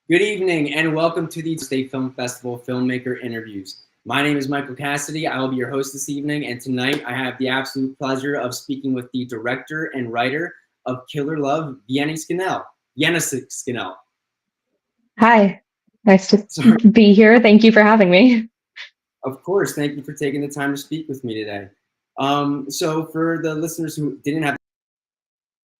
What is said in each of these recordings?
Good evening and welcome to the State Film Festival Filmmaker Interviews. My name is Michael Cassidy. I will be your host this evening, and tonight I have the absolute pleasure of speaking with the director and writer of Killer Love, Vienna Scannell. Hi, nice to Sorry. be here. Thank you for having me. Of course, thank you for taking the time to speak with me today. So for the listeners who didn't have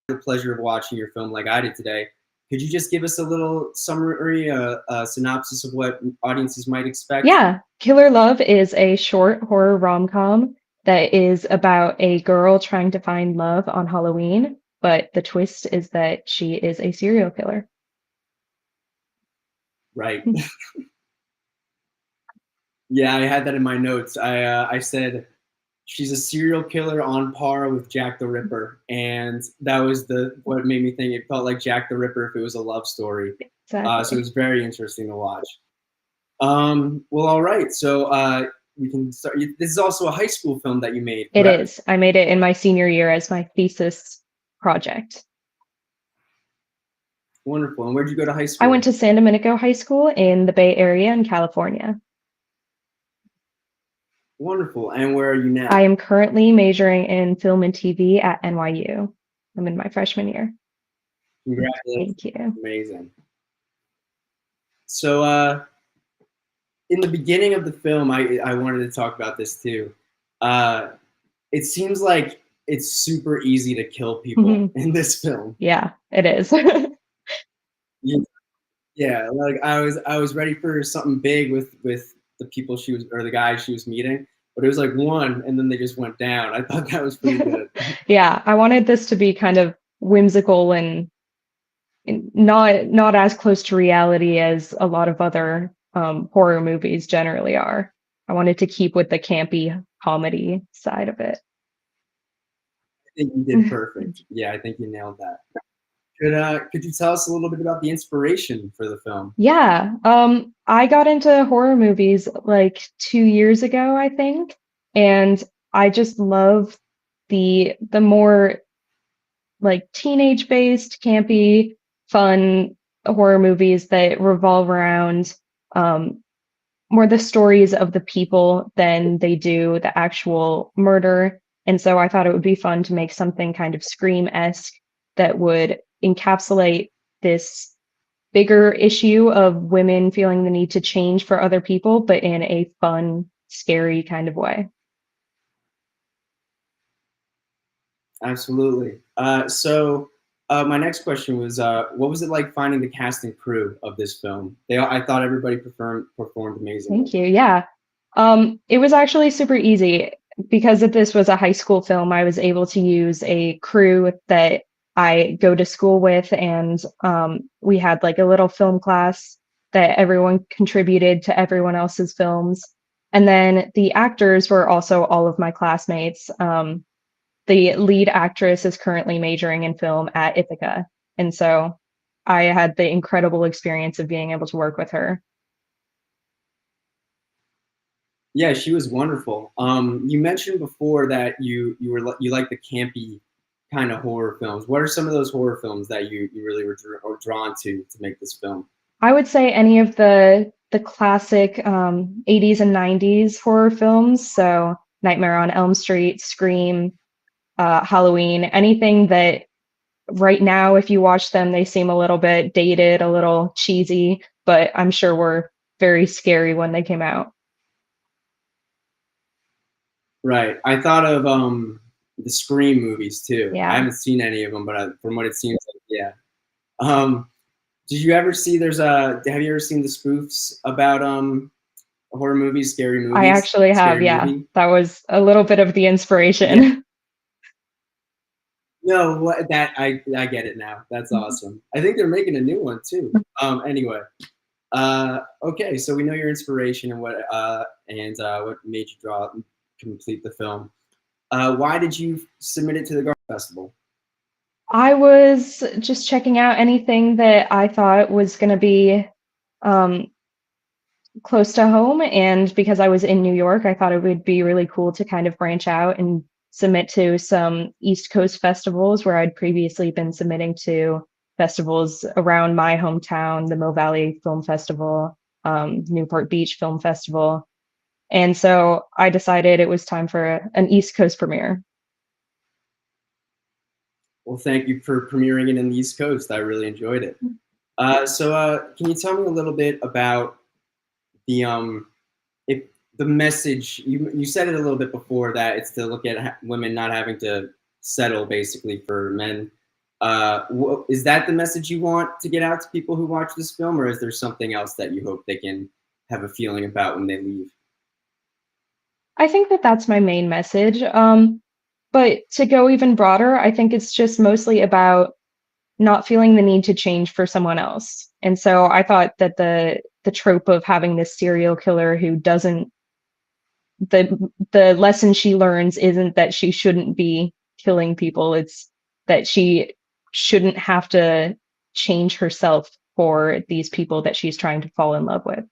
the pleasure of watching your film like I did today, could you just give us a little summary, a synopsis of what audiences might expect? Yeah, Killer Love is a short horror rom-com that is about a girl trying to find love on Halloween, but the twist is that she is a serial killer. Right. Yeah, I had that in my notes. I said she's a serial killer on par with Jack the Ripper, and that was what made me think it felt like Jack the Ripper if it was a love story. Exactly. So it was very interesting to watch. Well, all right. So we can start. This is also a high school film that you made, It correct? is. I made it in my senior year as my thesis project. Wonderful. And where'd you go to high school? I went to San Domenico High School in the Bay Area in California. Wonderful. And where are you now? I am currently majoring in film and TV at NYU. I'm in my freshman year. Congratulations. Thank you. Amazing. So in the beginning of the film, I wanted to talk about this too. It seems like it's super easy to kill people in this film. Yeah, it is. Yeah, like I was ready for something big with the people the guys she was meeting, but it was like one, and then they just went down. I thought that was pretty good. Yeah, I wanted this to be kind of whimsical and not as close to reality as a lot of other horror movies generally are. I wanted to keep with the campy comedy side of it. I think you did perfect. Yeah, I think you nailed that. Could you tell us a little bit about the inspiration for the film? Yeah, I got into horror movies like 2 years ago, I think, and I just love the more like teenage-based, campy, fun horror movies that revolve around more the stories of the people than they do the actual murder. And so I thought it would be fun to make something kind of Scream-esque that would encapsulate this bigger issue of women feeling the need to change for other people, but in a fun, scary kind of way. Absolutely. So my next question was, what was it like finding the cast and crew of this film? I thought everybody performed amazingly. Thank you. Yeah. It was actually super easy because if this was a high school film, I was able to use a crew that I go to school with, and we had like a little film class that everyone contributed to everyone else's films. And then the actors were also all of my classmates. The lead actress is currently majoring in film at Ithaca. And so I had the incredible experience of being able to work with her. Yeah, she was wonderful. You mentioned before that you like the campy kind of horror films. What are some of those horror films that you really were drawn to make this film? I would say any of the classic 80s and 90s horror films. So Nightmare on Elm Street, Scream, Halloween, anything that right now, if you watch them, they seem a little bit dated, a little cheesy, but I'm sure were very scary when they came out. Right. I thought of the Scream movies too. Yeah. I haven't seen any of them, but from what it seems like, yeah. Did you ever see have you ever seen the spoofs about horror movies, scary movies? I actually have, yeah. Movie? That was a little bit of the inspiration. Yeah. No, I get it now. That's awesome. I think they're making a new one too. Anyway. Okay, so we know your inspiration and what made you complete the film. Why did you submit it to the Garden Festival? I was just checking out anything that I thought was going to be close to home, and because I was in New York, I thought it would be really cool to kind of branch out and submit to some East Coast festivals where I'd previously been submitting to festivals around my hometown, the Mill Valley Film Festival, Newport Beach Film Festival. And so I decided it was time for an East Coast premiere. Well, thank you for premiering it in the East Coast. I really enjoyed it. Can you tell me a little bit about the if the message? You said it a little bit before that it's to look at women not having to settle basically for men. Is that the message you want to get out to people who watch this film, or is there something else that you hope they can have a feeling about when they leave? I think that that's my main message. But to go even broader, I think it's just mostly about not feeling the need to change for someone else. And so I thought that the trope of having this serial killer who doesn't the lesson she learns isn't that she shouldn't be killing people, it's that she shouldn't have to change herself for these people that she's trying to fall in love with.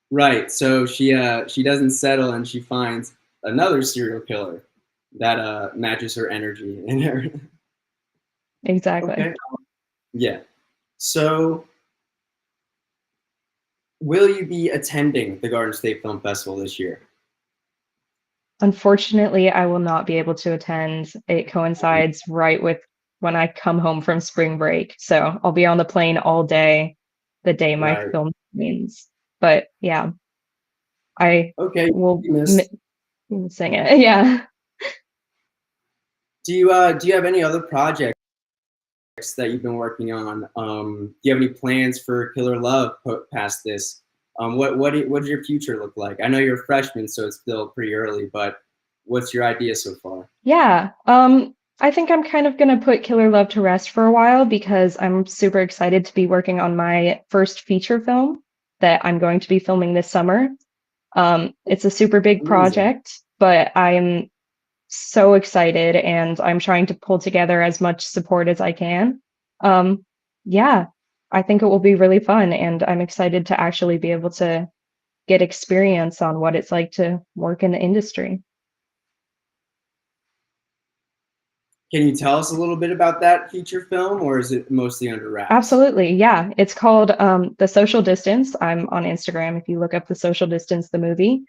Right. So she doesn't settle and she finds another serial killer that matches her energy and her. Exactly. Okay. Yeah. So will you be attending the Garden State Film Festival this year? Unfortunately, I will not be able to attend. It coincides right with when I come home from spring break. So I'll be on the plane all day the day my Right. film screens. But yeah, I Okay. will You missed. sing it. Yeah. Do you have any other projects that you've been working on? Do you have any plans for Killer Love past this? What does your future look like? I know you're a freshman, so it's still pretty early, but what's your idea so far? Yeah. I think I'm kind of gonna put Killer Love to rest for a while because I'm super excited to be working on my first feature film that I'm going to be filming this summer. It's a super big Amazing. project, but I'm so excited and I'm trying to pull together as much support as I can. Um, yeah, I think it will be really fun and I'm excited to actually be able to get experience on what it's like to work in the industry. Can you tell us a little bit about that feature film, or is it mostly under wraps? Absolutely. Yeah. It's called The Social Distance. I'm on Instagram if you look up The Social Distance, the movie.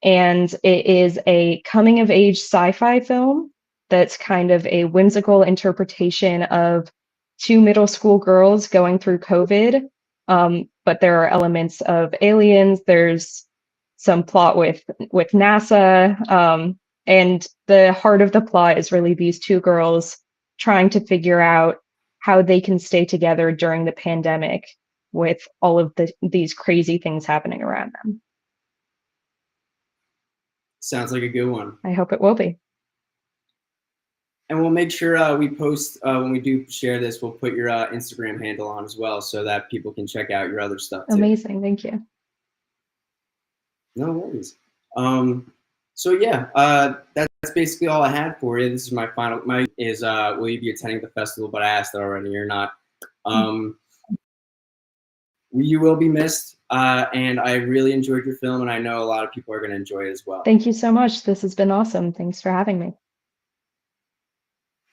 And it is a coming of age sci-fi film that's kind of a whimsical interpretation of two middle school girls going through COVID. But there are elements of aliens. There's some plot with NASA, and the heart of the plot is really these two girls trying to figure out how they can stay together during the pandemic with all of these crazy things happening around them. Sounds like a good one. I hope it will be. And we'll make sure we post when we do share this. We'll put your Instagram handle on as well, so that people can check out your other stuff too. Amazing. Thank you. No worries. So yeah, that's basically all I had for you. This is my final. My is will you be attending the festival? But I asked that already. You're not. Um, you will be missed, and I really enjoyed your film, and I know a lot of people are going to enjoy it as well. Thank you so much. This has been awesome. Thanks for having me.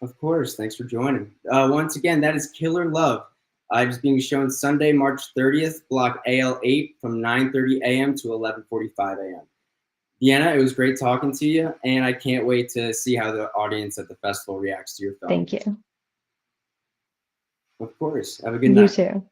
Of course. Thanks for joining. Once again, that is Killer Love. It's being shown Sunday, March 30th, block AL8 from 9:30 a.m. to 11:45 a.m. Deanna, it was great talking to you, and I can't wait to see how the audience at the festival reacts to your film. Thank you. Of course. Have a good You night. too.